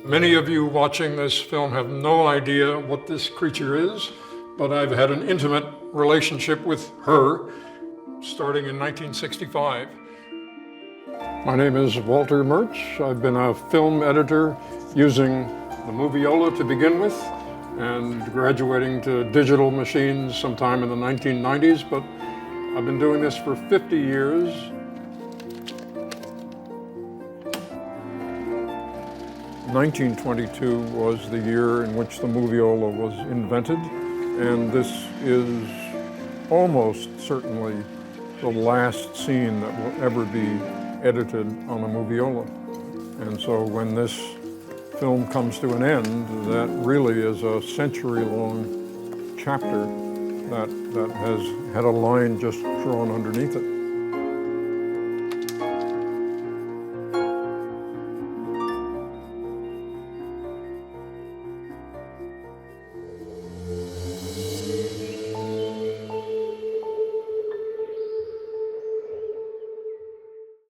Many of you watching this film have no idea what this creature is, but I've had an intimate relationship with her starting in 1965. My name is Walter Murch. I've been a film editor using the Moviola to begin with and graduating to digital machines sometime in the 1990s, but I've been doing this for 50 years. 1922 was the year in which the Moviola was invented, and this is almost certainly the last scene that will ever be edited on a Moviola. And so when this film comes to an end, that really is a century-long chapter that has had a line just drawn underneath it.